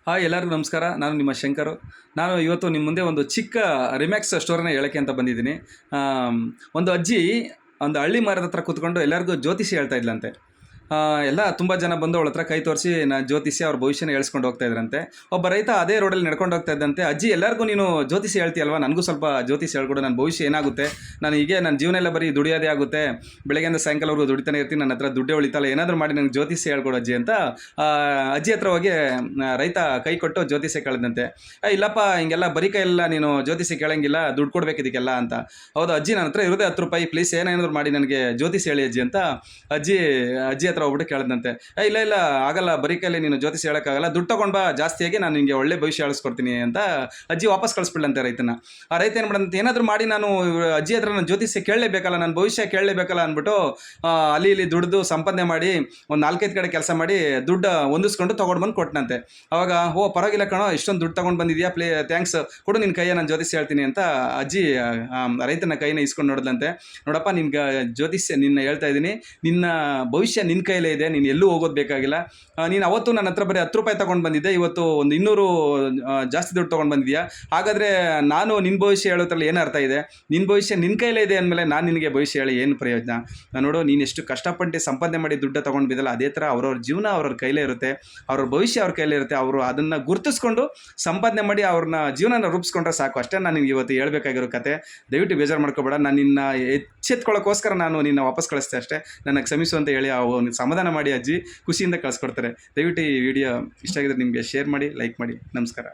Hi ಎಲ್ಲರಿಗೂ ನಮಸ್ಕಾರ. ನಾನು ನಿಮ್ಮ ಶಂಕರು. ನಾನು ಇವತ್ತು ನಿಮ್ಮ ಮುಂದೆ ಒಂದು ಚಿಕ್ಕ ರಿಮ್ಯಾಕ್ಸ್ ಸ್ಟೋರಿನ ಹೇಳೋಕ್ಕೆ ಅಂತ ಬಂದಿದ್ದೀನಿ. ಒಂದು ಅಜ್ಜಿ ಒಂದು ಹಳ್ಳಿ ಮರದ ಹತ್ರ ಕೂತ್ಕೊಂಡು ಎಲ್ಲರಿಗೂ ಜ್ಯೋತಿಷಿ ಹೇಳ್ತಾ ಇದ್ಲಂತೆ. ಎಲ್ಲ ತುಂಬ ಜನ ಬಂದು ಅವಳ ಹತ್ರ ಕೈ ತೋರಿಸಿ ಜ್ಯೋತಿಷಿ ಅವ್ರ ಭವಿಷ್ಯನ ಹೇಳ್ಸ್ಕೊಂಡು ಹೋಗ್ತಾ ಇದ್ರಂತೆ. ಒಬ್ಬ ರೈತ ಅದೇ ರೋಡಲ್ಲಿ ನಡ್ಕೊಂಡು ಹೋಗ್ತಾ ಇದ್ದಂತೆ. ಅಜ್ಜಿ, ಎಲ್ಲರಿಗೂ ನೀನು ಜ್ಯೋತಿಷಿ ಹೇಳ್ತೀಯಲ್ವಾ, ನನಗೂ ಸ್ವಲ್ಪ ಜ್ಯೋತಿಷಿ ಹೇಳ್ಕೊಡು, ನನ್ನ ಭವಿಷ್ಯ ಏನಾಗುತ್ತೆ, ನಾನು ಹೀಗೆ ನನ್ನ ಜೀವನ ಎಲ್ಲ ಬರೀ ದುಡಿಯೋದೇ ಆಗುತ್ತೆ, ಬೆಳಗ್ಗೆಯಿಂದ ಸಾಯಂಕಾಲವರೆಗೂ ದುಡಿತಾನೆ ಇರ್ತೀನಿ, ನನ್ನ ಹತ್ರ ದುಡ್ಡೇ ಉಳಿತಲ್ಲ, ಏನಾದರೂ ಮಾಡಿ ನನಗೆ ಜ್ಯೋತಿಷಿ ಹೇಳ್ಕೊಡು ಅಜ್ಜಿ ಅಂತ ಅಜ್ಜಿ ಹತ್ರ ಹೋಗಿ ರೈತ ಕೈ ಕೊಟ್ಟು ಜ್ಯೋತಿಷಿ ಕೇಳಿದಂತೆ. ಇಲ್ಲಪ್ಪ, ಹಿಂಗೆಲ್ಲ ಬರೀ ಕೈಯೆಲ್ಲ ನೀನು ಜ್ಯೋತಿಷಿ ಕೇಳಂಗಿಲ್ಲ, ದುಡ್ಡು ಕೊಡ್ಬೇಕು ಇದಕ್ಕೆಲ್ಲ ಅಂತ. ಹೌದು ಅಜ್ಜಿ, ನನ್ನ ಹತ್ರ ಇರೋದೇ 10 ರೂಪಾಯಿ, ಪ್ಲೀಸ್ ಏನೇನಾದ್ರು ಮಾಡಿ ನನಗೆ ಜ್ಯೋತಿಷಿ ಹೇಳಿ ಅಜ್ಜಿ ಅಂತ ಅಜ್ಜಿ ಹತ್ರ ಹೋಗ್ಬಿಟ್ಟು ಕೇಳಿದಂತೆ. ಇಲ್ಲ ಆಗಲ್ಲ, ಬರೀ ಕೈಯಲ್ಲಿ ನೀನು ಜ್ಯೋತಿಷಿ ಹೇಳೋಕ್ಕಾಗಲ್ಲ, ದುಡ್ಡು ತೊಗೊಂಡು ಬಾ, ಜಾಸ್ತಿಯಾಗಿ ನಾನು ನಿಮಗೆ ಒಳ್ಳೆ ಭವಿಷ್ಯ ಹೇಳಿಸ್ಕೊಡ್ತೀನಿ ಅಂತ ಅಜ್ಜಿ ವಾಪಸ್ ಕಳಿಸ್ಬಿಡ್ಲಂತೆ ರೈತನ. ಆ ರೈತ ಏನು ಮಾಡಂತೆ, ಏನಾದರೂ ಮಾಡಿ ನಾನು ಅಜ್ಜಿ ಹತ್ರ ನಾನು ಜ್ಯೋತಿಷಿ ಕೇಳಲೇಬೇಕಲ್ಲ, ನನ್ನ ಭವಿಷ್ಯ ಕೇಳಲೇಬೇಕಲ್ಲ ಅಂದ್ಬಿಟ್ಟು ಅಲ್ಲಿ ಇಲ್ಲಿ ದುಡ್ದು ಸಂಪಾದನೆ ಮಾಡಿ ಒಂದು 4-5 ಕಡೆ ಕೆಲಸ ಮಾಡಿ ದುಡ್ಡು ಹೊಂದಿಸ್ಕೊಂಡು ತೊಗೊಂಡು ಬಂದು ಕೊಟ್ಟನಂತೆ. ಅವಾಗ ಪರವಾಗಿಲ್ಲ ಕಣೋ, ಇಷ್ಟೊಂದು ದುಡ್ಡು ತೊಗೊಂಡು ಬಂದಿದ್ಯಾ, ಥ್ಯಾಂಕ್ಸ್, ಕೊಡು ನಿನ್ನ ಕೈಯ, ನಾನು ಜ್ಯೋತಿಷಿ ಹೇಳ್ತೀನಿ ಅಂತ ಅಜ್ಜಿ ರೈತನ ಕೈನ ಇಸ್ಕೊಂಡು ನೋಡಿದ್ಲಂತೆ. ನೋಡಪ್ಪ, ನಿನ್ಗೆ ಜ್ಯೋತಿಷ್ಯ ನಿನ್ನ ಹೇಳ್ತಾ ಇದ್ದೀನಿ, ನಿನ್ನ ಭವಿಷ್ಯ ನಿನ್ನ ಕೈಲೇ ಇದೆ, ನೀನು ಎಲ್ಲೂ ಹೋಗೋದು ಬೇಕಾಗಿಲ್ಲ. ನೀನು ಅವತ್ತು ನನ್ನ ಹತ್ರ ಬರೀ 10 ರೂಪಾಯಿ ತೊಗೊಂಡು ಬಂದಿದ್ದೆ, ಇವತ್ತು ಒಂದು 200 ಜಾಸ್ತಿ ದುಡ್ಡು ತೊಗೊಂಡು ಬಂದಿದ್ಯಾ. ಹಾಗಾದರೆ ನಾನು ನಿನ್ನ ಭವಿಷ್ಯ ಹೇಳೋದ್ರಲ್ಲಿ ಏನು ಅರ್ಥ ಇದೆ? ನಿನ್ನ ಭವಿಷ್ಯ ನಿನ್ನ ಕೈಲೇ ಇದೆ ಅಂದಮೇಲೆ ನಾನು ನಿನಗೆ ಭವಿಷ್ಯ ಹೇಳಿ ಏನು ಪ್ರಯೋಜನ? ನೋಡು, ನೀನು ಎಷ್ಟು ಕಷ್ಟಪಟ್ಟು ಸಂಪಾದನೆ ಮಾಡಿ ದುಡ್ಡು ತೊಗೊಂಡು ಬಿದ್ದಲ್ಲ, ಅದೇ ಥರ ಅವ್ರವ್ರ ಜೀವನ ಅವ್ರವ್ರ ಕೈಲೇ ಇರುತ್ತೆ, ಅವ್ರ ಭವಿಷ್ಯ ಅವ್ರ ಕೈಲೇ ಇರುತ್ತೆ. ಅವರು ಅದನ್ನು ಗುರುತಿಸ್ಕೊಂಡು ಸಂಪಾದನೆ ಮಾಡಿ ಅವ್ರನ್ನ ಜೀವನನ ರೂಪಿಸ್ಕೊಂಡ್ರೆ ಸಾಕು. ಅಷ್ಟೇ ನಾನು ನಿನಗೆ ಇವತ್ತು ಹೇಳ್ಬೇಕಾಗಿರೋ ಕತೆ. ದಯವಿಟ್ಟು ಬೇಜಾರು ಮಾಡ್ಕೋಬೇಡ, ನಾನು ನಿನ್ನ ಎಚ್ಚೆತ್ಕೊಳ್ಳೋಕ್ಕೋಸ್ಕರ ನಾನು ನಿನ್ನ ವಾಪಸ್ ಕಳಿಸ್ತೆ ಅಷ್ಟೇ. ನನಗೆ ಕ್ಷಮಿಸು ಅಂತ ಹೇಳಿ ಸಮಾಧಾನ ಮಾಡಿ ಅಜ್ಜಿ ಖುಷಿಯಿಂದ ಕಳಿಸ್ಕೊಡ್ತಾರೆ. ದಯವಿಟ್ಟು ಈ ವಿಡಿಯೋ ಇಷ್ಟ ಆಗಿದ್ರೆ ನಿಮಗೆ ಶೇರ್ ಮಾಡಿ, ಲೈಕ್ ಮಾಡಿ. ನಮಸ್ಕಾರ.